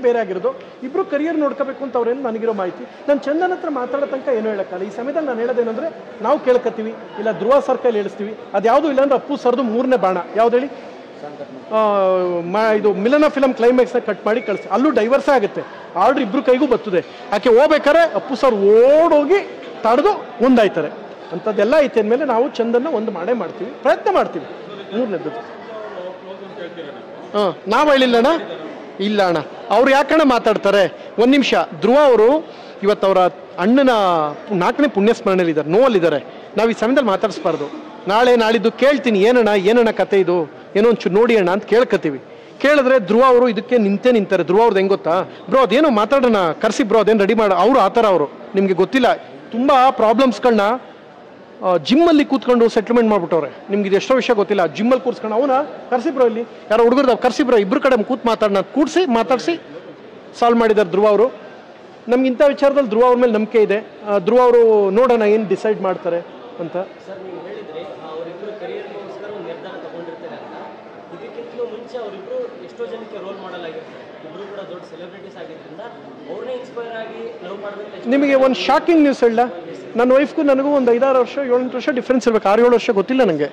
ಬೇರೆ ಆಗಿರೋದು. ಇಬ್ಬರು ಕರಿಯರ್ ನೋಡ್ಕೋಬೇಕು ಅಂತ ಅವ್ರೇನು ನನಗಿರೋ ಮಾಹಿತಿ. ನಾನು ಚಂದನ್ ಹತ್ರ ಮಾತಾಡೋ ತನಕ ಏನೂ ಹೇಳೋಕ್ಕಲ್ಲ. ಈ ಸಮಯದಲ್ಲಿ ನಾನು ಹೇಳೋದೇನೆಂದರೆ, ನಾವು ಕೇಳ್ಕೊತೀವಿ, ಇಲ್ಲ ಧ್ರುವ ಸರ್ಕಲ್ ಹೇಳಿಸ್ತೀವಿ, ಅದು ಯಾವುದೂ ಇಲ್ಲಾಂದ್ರೆ ಅಪ್ಪು ಸರ್ದು 3ನೇ ಬಾಣ ಯಾವ್ದು ಹೇಳಿ, ಇದು ಮಿಲನ ಫಿಲಮ್ ಕ್ಲೈಮ್ಯಾಕ್ಸ್ನ ಕಟ್ ಮಾಡಿ ಕಳಿಸಿ, ಅಲ್ಲೂ ಡೈವರ್ಸೇ ಆಗುತ್ತೆ. ಆರ್ಡ್ರ್ ಇಬ್ರು ಕೈಗೂ ಬರ್ತದೆ. ಆಕೆ ಹೋಗ್ಬೇಕಾರೆ ಅಪ್ಪು ಸರ್ ಓಡೋಗಿ ತಡೆದು ಒಂದಾಯ್ತಾರೆ. ಅಂಥದ್ದೆಲ್ಲ ಐತೆ ಅಂದಮೇಲೆ ನಾವು ಚಂದನ್ನ ಒಂದು ಮಾಡೇ ಮಾಡ್ತೀವಿ, ಪ್ರಯತ್ನ ಮಾಡ್ತೀವಿ. 3ನೇದ್ದು ನಾವು ಹೇಳಿಲ್ಲ ಅಣ್ಣ, ಇಲ್ಲ ಅಣ್ಣ, ಅವ್ರು ಯಾಕಣ್ಣ ಮಾತಾಡ್ತಾರೆ. ಒಂದು ನಿಮಿಷ, ಧ್ರುವ ಅವರು ಇವತ್ತು ಅವರ ಅಣ್ಣನ 4ನೇ ಪುಣ್ಯಸ್ಮರಣೆಯಲ್ಲಿದ್ದಾರೆ, ನೋವಲ್ಲಿದ್ದಾರೆ. ನಾವು ಈ ಸಮಯದಲ್ಲಿ ಮಾತಾಡಿಸ್ಬಾರ್ದು. ನಾಳೆ ನಾಳಿದ್ದು ಕೇಳ್ತೀನಿ, ಏನಣ್ಣ ಕತೆ ಇದು, ಏನೋ ಒಂಚೂರು ನೋಡಿ ಅಣ್ಣ ಅಂತ ಕೇಳ್ಕೊತೀವಿ. ಕೇಳಿದ್ರೆ ಧ್ರುವ ಅವರು ಇದಕ್ಕೆ ನಿಂತಾರೆ. ಧ್ರುವ ಅವ್ರದ್ದು ಹೆಂಗೆ ಗೊತ್ತಾ, ಬ್ರೋ ಅದೇನೋ ಮಾತಾಡೋಣ, ಕರ್ಸಿ ಬ್ರೋ ಅದೇನು ರೆಡಿ ಮಾಡ, ಅವರು ಆ ಥರ ಅವರು ನಿಮಗೆ ಗೊತ್ತಿಲ್ಲ, ತುಂಬ ಪ್ರಾಬ್ಲಮ್ಸ್ಗಳನ್ನ ಜಿಮ್ಮಲ್ಲಿ ಕೂತ್ಕೊಂಡು ಸೆಟ್ಲ್ಮೆಂಟ್ ಮಾಡ್ಬಿಟ್ಟವ್ರೆ. ನಿಮ್ಗೆ ಇದು ಎಷ್ಟೋ ವಿಷಯ ಗೊತ್ತಿಲ್ಲ. ಜಿಮ್ಮಲ್ಲಿ ಕೂರ್ಸ್ಕೊಂಡು ಅವನ ಕರ್ಸಿ ಬ್ರೋ, ಇಲ್ಲಿ ಯಾರೋ ಹುಡುಗರ್ದಾವ್ ಕರ್ಸಿ ಬ್ರೋ, ಇಬ್ಬರು ಕಡೆ ಮಾತಾಡಿಸಿ ಸಾಲ್ವ್ ಮಾಡಿದ್ದಾರೆ ಧ್ರುವ ಅವರು. ನಮ್ಗೆ ಇಂಥ ವಿಚಾರದಲ್ಲಿ ಧ್ರುವ ಅವ್ರ ಮೇಲೆ ನಂಬಿಕೆ ಇದೆ. ಧ್ರುವ ಅವರು ನೋಡೋಣ ಏನು ಡಿಸೈಡ್ ಮಾಡ್ತಾರೆ ಅಂತ. ಸರ್, ನೀವು ಹೇಳಿದ್ರಿ ಅವರಿಬ್ಬರು ಕರಿಯರ್ಗೋಸ್ಕರ ಒಂದು ನಿರ್ಧಾರ ತಗೊಂಡಿರ್ತಾರೆ ಅಂತ. ಇದಕ್ಕಿಂತಲೂ ಮುಂಚೆ ಅವರಿಬ್ಬರು ಎಷ್ಟೋ ಜನಕ್ಕೆ ರೋಲ್ ಮಾಡಲ್ ಆಗಿರ್ತಾರೆ. ಇಬ್ಬರು ಕೂಡ ದೊಡ್ಡ ಸೆಲೆಬ್ರಿಟೀಸ್ ಆಗಿದ್ದರಿಂದ ಅವ್ರನ್ನೇ ಇನ್ಸ್ಪೈರ್ ಆಗಿ ಲವ್ ಮಾಡಬೇಕು. ನಿಮಗೆ ಒಂದು ಶಾಕಿಂಗ್ ನ್ಯೂಸ್ ಹೇಳ, ನನ್ನ ವೈಫ್ಗೂ ನನಗೂ ಒಂದು 5-6 ವರ್ಷ 7-8 ವರ್ಷ ಡಿಫ್ರೆನ್ಸ್ ಇರಬೇಕು. 6-7 ವರ್ಷ ಗೊತ್ತಿಲ್ಲ ನನಗೆ.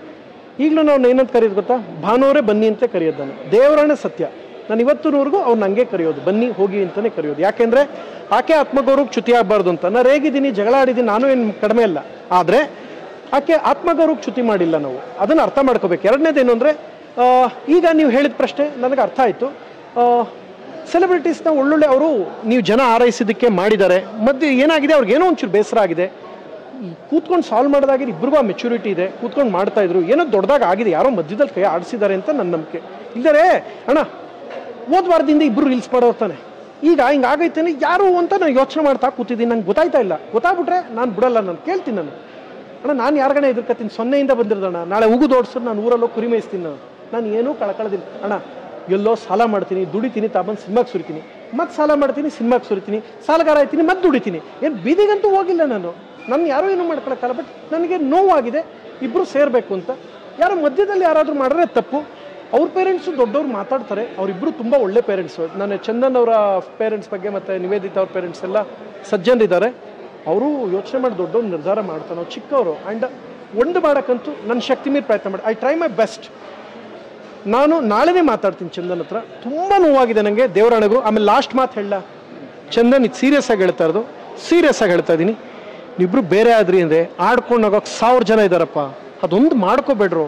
ಈಗಲೂ ನಾವು ಏನಂತ ಕರೆಯೋದು ಗೊತ್ತಾ, ಭಾನುವರೇ ಬನ್ನಿ ಅಂತ ಕರೆಯೋದು. ನಾನು ದೇವರಾಣೆ ಸತ್ಯ, ನಾನು ಇವತ್ತಿನವರೆಗೂ ಅವ್ರು ನನಗೆ ಕರೆಯೋದು, ಬನ್ನಿ ಹೋಗಿ ಅಂತಲೇ ಕರೆಯೋದು. ಯಾಕೆಂದರೆ ಆಕೆ ಆತ್ಮಗೌರವಕ್ಕೆ ಚ್ಯುತಿ ಆಗಬಾರ್ದು ಅಂತ. ನಾನು ರೇಗಿದ್ದೀನಿ, ಜಗಳ ಆಡಿದ್ದೀನಿ, ನಾನು ಏನು ಕಡಿಮೆ ಇಲ್ಲ. ಆದರೆ ಆಕೆ ಆತ್ಮಗೌರವಕ್ಕೆ ಚ್ಯುತಿ ಮಾಡಿಲ್ಲ. ನಾವು ಅದನ್ನು ಅರ್ಥ ಮಾಡ್ಕೋಬೇಕು. ಎರಡನೇದೇನು ಅಂದರೆ, ಈಗ ನೀವು ಹೇಳಿದ ಪ್ರಶ್ನೆ ನನಗೆ ಅರ್ಥ ಆಯಿತು. ಸೆಲೆಬ್ರಿಟೀಸ್ನ ಒಳ್ಳೊಳ್ಳೆ ಅವರು ನೀವು ಜನ ಆರೈಸಿದ್ದಕ್ಕೆ ಮಾಡಿದ್ದಾರೆ. ಮಧ್ಯೆ ಏನಾಗಿದೆ, ಅವ್ರಿಗೇನೋ ಒಂಚೂರು ಬೇಸರ ಆಗಿದೆ. ಕೂತ್ಕೊಂಡು ಸಾಲ್ವ್ ಮಾಡೋದಾಗಿದೆ. ಇಬ್ಬರಿಗೂ ಆ ಮೆಚುರಿಟಿ ಇದೆ, ಕೂತ್ಕೊಂಡು ಮಾಡ್ತಾಯಿದ್ರು. ಏನೋ ದೊಡ್ಡದಾಗ ಆಗಿದೆ, ಯಾರೋ ಮಧ್ಯದಲ್ಲಿ ಕೈ ಆಡಿಸಿದ್ದಾರೆ ಅಂತ ನನ್ನ ನಂಬಿಕೆ. ಇಲ್ಲದೇ ಅಣ್ಣ ಹೋದ ವಾರದಿಂದ ಇಬ್ಬರು ರೀಲ್ಸ್ ಮಾಡೋರ್ತಾನೆ, ಈಗ ಹಿಂಗೆ ಆಗೈತೇನೆ ಯಾರು ಅಂತ ನಾನು ಯೋಚನೆ ಮಾಡ್ತಾ ಕೂತಿದ್ದೀನಿ. ನಂಗೆ ಗೊತ್ತಾಯ್ತಾ ಇಲ್ಲ. ಗೊತ್ತಾಗ್ಬಿಟ್ರೆ ನಾನು ಬಿಡಲ್ಲ, ನಾನು ಕೇಳ್ತೀನಿ. ಅಣ್ಣ ನಾನು ಯಾರಿಗಣ್ಣ ಎದುರ್ಕತ್ತೀನಿ, 0ಇಂದ ಬಂದಿರೋದಣ್ಣ. ನಾಳೆ ಉಗಿದು ಓಡಿಸಿದ್ರೆ ನಾನು ಊರಲ್ಲೋ ಕುರಿ ಮೇಯಿಸ್ತೀನಿ. ನಾನು ಏನೂ ಕಳ್ಕೊಳ್ಳೋದಿಲ್ಲ ಅಣ್ಣ. ಎಲ್ಲೋ ಸಾಲ ಮಾಡ್ತೀನಿ, ದುಡಿತೀನಿ, ತಾಬಂದು ಸಿನಿಮಾಗೆ ಸುರಿತೀನಿ, ಮತ್ತೆ ಸಾಲ ಮಾಡ್ತೀನಿ, ಸಿನಿಮಾಗೆ ಸುರಿತೀನಿ, ಸಾಲಗಾರ ಆಯ್ತೀನಿ, ಮತ್ತೆ ದುಡಿತೀನಿ. ಏನು ಬೀದಿಗಂತೂ ಹೋಗಿಲ್ಲ ನಾನು. ನನ್ನ ಯಾರೂ ಏನೂ ಮಾಡ್ಕೊಳಕ್ಕಲ್ಲ. ಬಟ್ ನನಗೆ ನೋವಾಗಿದೆ, ಇಬ್ಬರು ಸೇರಬೇಕು ಅಂತ. ಯಾರೋ ಮಧ್ಯದಲ್ಲಿ ಯಾರಾದರೂ ಮಾಡಿದ್ರೆ ತಪ್ಪು. ಅವ್ರ ಪೇರೆಂಟ್ಸು ದೊಡ್ಡವ್ರು ಮಾತಾಡ್ತಾರೆ. ಅವರಿಬ್ಬರು ತುಂಬ ಒಳ್ಳೆ ಪೇರೆಂಟ್ಸು. ನಾನು ಚಂದನ್ ಅವರ ಪೇರೆಂಟ್ಸ್ ಬಗ್ಗೆ ಮತ್ತು ನಿವೇದಿತಾ ಅವ್ರ ಪೇರೆಂಟ್ಸ್ ಎಲ್ಲ ಸಜ್ಜನರಿದ್ದಾರೆ. ಅವರು ಯೋಚನೆ ಮಾಡಿ ದೊಡ್ಡವ್ರು ನಿರ್ಧಾರ ಮಾಡ್ತಾರೆ. ನಾವು ಚಿಕ್ಕವರು. ಆ್ಯಂಡ್ ಒಂದು ಮಾಡೋಕ್ಕಂತೂ ನನ್ನ ಶಕ್ತಿ ಮೀರಿ ಪ್ರಯತ್ನ ಮಾಡಿ. I try my best. ನಾನು ನಾಳೆನೇ ಮಾತಾಡ್ತೀನಿ ಚಂದನ್ ಹತ್ರ. ತುಂಬ ನೋವಾಗಿದೆ ನನಗೆ, ದೇವರಾಣೆಗೂ. ಆಮೇಲೆ ಲಾಸ್ಟ್ ಮಾತು ಹೇಳ, ಚಂದನ್ ಇದು ಸೀರಿಯಸ್ ಆಗಿ ಹೇಳ್ತಾ ಇರೋದು, ಸೀರಿಯಸ್ ಆಗಿ ಹೇಳ್ತಾ ಇದ್ದೀನಿ. ನೀವಿಬ್ರು ಬೇರೆ ಆದ್ರಿ ಅಂದರೆ ಆಡ್ಕೊಂಡು ಹೋಗೋಕೆ 1000 ಜನ ಇದ್ದಾರಪ್ಪ. ಅದೊಂದು ಮಾಡ್ಕೋಬೇಡ್ರು.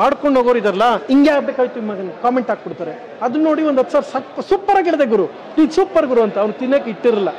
ಆಡ್ಕೊಂಡು ಹೋಗೋರು ಇದಾರಲ್ಲ, ಹಿಂಗೆ ಆಗ್ಬೇಕಾಯ್ತು ಮಗನ ಕಾಮೆಂಟ್ ಹಾಕ್ಬಿಡ್ತಾರೆ. ಅದನ್ನ ನೋಡಿ ಒಂದು 10 ಸಾವಿರ ಸೂಪರಾಗಿ ಹೇಳಿದೆ ಗುರು, ನೀನು ಸೂಪರ್ ಗುರು ಅಂತ. ಅವ್ನು ತಿನ್ನೋಕೆ ಇಟ್ಟಿರಲ್ಲ.